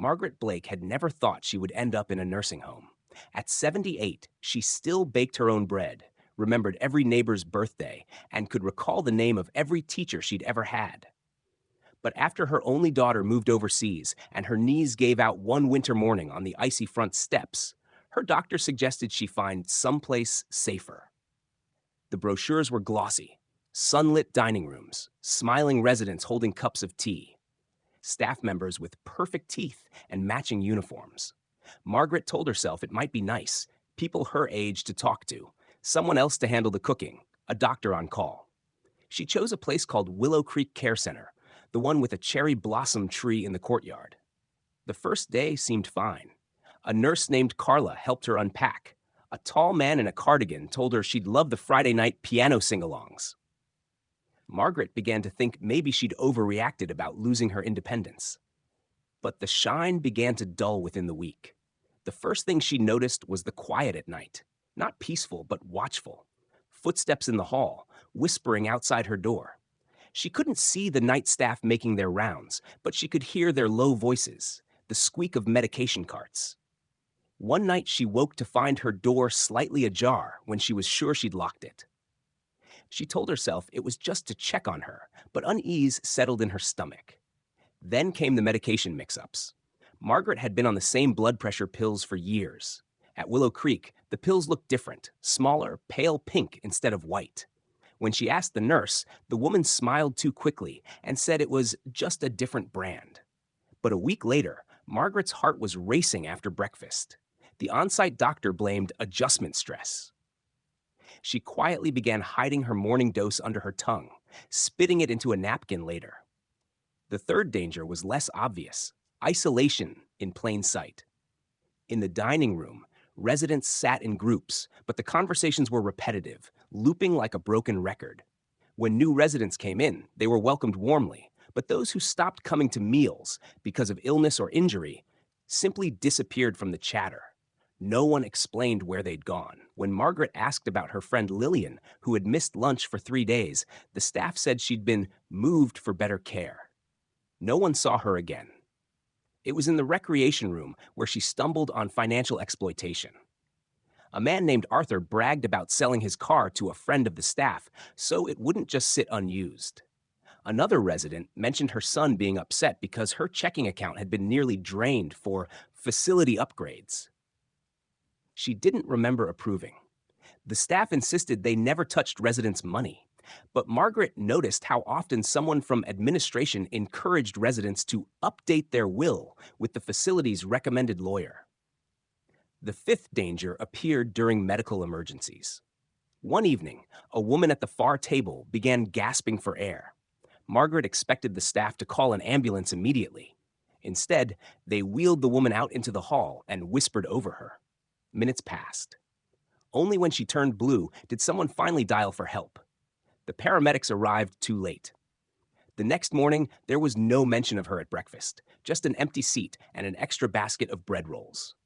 Margaret Blake had never thought she would end up in a nursing home. At 78, she still baked her own bread, remembered every neighbor's birthday, and could recall the name of every teacher she'd ever had. But after her only daughter moved overseas and her knees gave out one winter morning on the icy front steps, her doctor suggested she find someplace safer. The brochures were glossy: sunlit dining rooms, smiling residents holding cups of tea, staff members with perfect teeth and matching uniforms. Margaret told herself it might be nice, people her age to talk to, someone else to handle the cooking, a doctor on call. She chose a place called Willow Creek Care Center, the one with a cherry blossom tree in the courtyard. The first day seemed fine. A nurse named Carla helped her unpack. A tall man in a cardigan told her she'd love the Friday night piano sing-alongs. Margaret began to think maybe she'd overreacted about losing her independence. But the shine began to dull within the week. The first thing she noticed was the quiet at night. Not peaceful, but watchful. Footsteps in the hall, whispering outside her door. She couldn't see the night staff making their rounds, but she could hear their low voices, the squeak of medication carts. One night she woke to find her door slightly ajar when she was sure she'd locked it. She told herself it was just to check on her, but unease settled in her stomach. Then came the medication mix-ups. Margaret had been on the same blood pressure pills for years. At Willow Creek, the pills looked different, smaller, pale pink instead of white. When she asked the nurse, the woman smiled too quickly and said it was just a different brand. But a week later, Margaret's heart was racing after breakfast. The on-site doctor blamed adjustment stress. She quietly began hiding her morning dose under her tongue, spitting it into a napkin later. The third danger was less obvious: isolation in plain sight. In the dining room, residents sat in groups, but the conversations were repetitive, looping like a broken record. When new residents came in, they were welcomed warmly, but those who stopped coming to meals because of illness or injury simply disappeared from the chatter. No one explained where they'd gone. When Margaret asked about her friend Lillian, who had missed lunch for 3 days, the staff said she'd been moved for better care. No one saw her again. It was in the recreation room where she stumbled on financial exploitation. A man named Arthur bragged about selling his car to a friend of the staff so it wouldn't just sit unused. Another resident mentioned her son being upset because her checking account had been nearly drained for facility upgrades. She didn't remember approving. The staff insisted they never touched residents' money, but Margaret noticed how often someone from administration encouraged residents to update their will with the facility's recommended lawyer. The fifth danger appeared during medical emergencies. One evening, a woman at the far table began gasping for air. Margaret expected the staff to call an ambulance immediately. Instead, they wheeled the woman out into the hall and whispered over her. Minutes passed. Only when she turned blue did someone finally dial for help. The paramedics arrived too late. The next morning, there was no mention of her at breakfast, just an empty seat and an extra basket of bread rolls.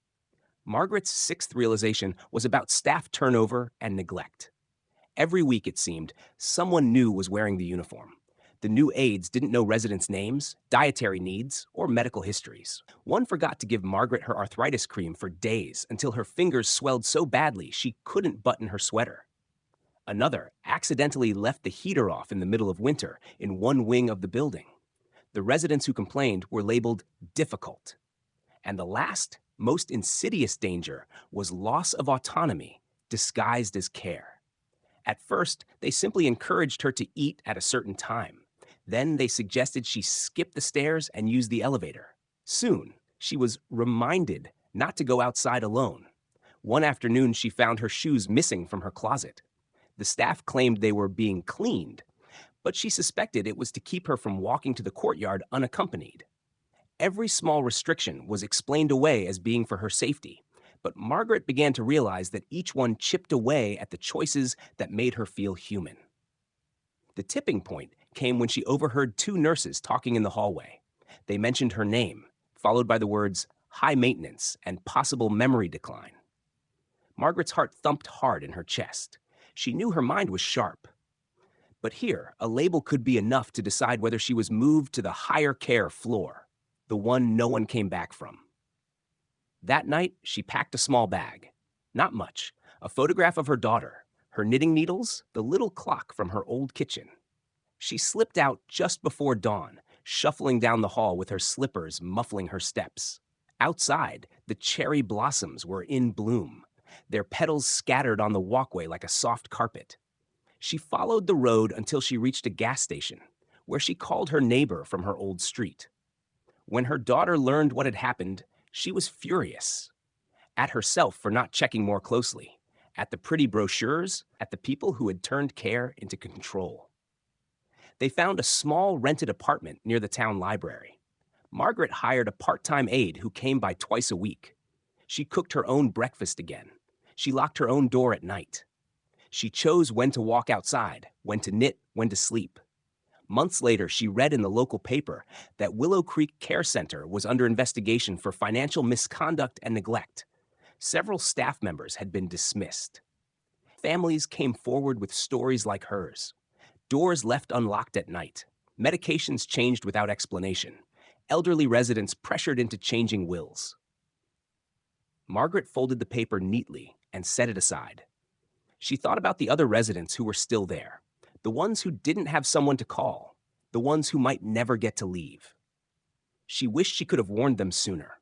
Margaret's sixth realization was about staff turnover and neglect. Every week, it seemed, someone new was wearing the uniform. The new aides didn't know residents' names, dietary needs, or medical histories. One forgot to give Margaret her arthritis cream for days until her fingers swelled so badly she couldn't button her sweater. Another accidentally left the heater off in the middle of winter in one wing of the building. The residents who complained were labeled difficult. And the last, most insidious danger was loss of autonomy disguised as care. At first, they simply encouraged her to eat at a certain time. Then they suggested she skip the stairs and use the elevator. Soon, she was reminded not to go outside alone. One afternoon, she found her shoes missing from her closet. The staff claimed they were being cleaned, but she suspected it was to keep her from walking to the courtyard unaccompanied. Every small restriction was explained away as being for her safety, but Margaret began to realize that each one chipped away at the choices that made her feel human. The tipping point came when she overheard two nurses talking in the hallway. They mentioned her name, followed by the words high maintenance and possible memory decline. Margaret's heart thumped hard in her chest. She knew her mind was sharp. But here, a label could be enough to decide whether she was moved to the higher care floor. the one no one came back from. That night, she packed a small bag. Not much. A photograph of her daughter, her knitting needles, the little clock from her old kitchen. She slipped out just before dawn, shuffling down the hall with her slippers muffling her steps. Outside, the cherry blossoms were in bloom, their petals scattered on the walkway like a soft carpet. She followed the road until she reached a gas station, where she called her neighbor from her old street. When her daughter learned what had happened, she was furious. At herself for not checking more closely, at the pretty brochures, at the people who had turned care into control. They found a small rented apartment near the town library. Margaret hired a part-time aide who came by twice a week. She cooked her own breakfast again. She locked her own door at night. She chose when to walk outside, when to knit, when to sleep. Months later, she read in the local paper that Willow Creek Care Center was under investigation for financial misconduct and neglect. Several staff members had been dismissed. Families came forward with stories like hers. Doors left unlocked at night. Medications changed without explanation. Elderly residents pressured into changing wills. Margaret folded the paper neatly and set it aside. She thought about the other residents who were still there, the ones who didn't have someone to call, the ones who might never get to leave. She wished she could have warned them sooner.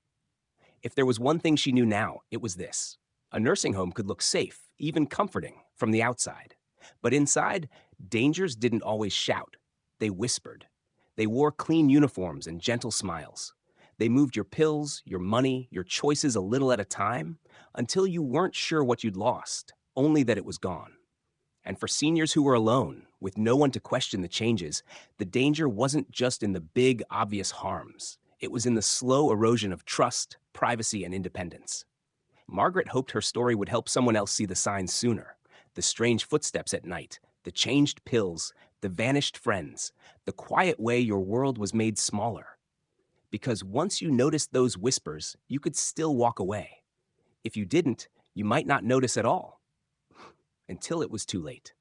If there was one thing she knew now, it was this. A nursing home could look safe, even comforting, from the outside. But inside, dangers didn't always shout. They whispered. They wore clean uniforms and gentle smiles. They moved your pills, your money, your choices a little at a time, until you weren't sure what you'd lost, only that it was gone. And for seniors who were alone, with no one to question the changes, the danger wasn't just in the big, obvious harms. It was in the slow erosion of trust, privacy, and independence. Margaret hoped her story would help someone else see the signs sooner. The strange footsteps at night, the changed pills, the vanished friends, the quiet way your world was made smaller. Because once you noticed those whispers, you could still walk away. If you didn't, you might not notice at all. Until it was too late.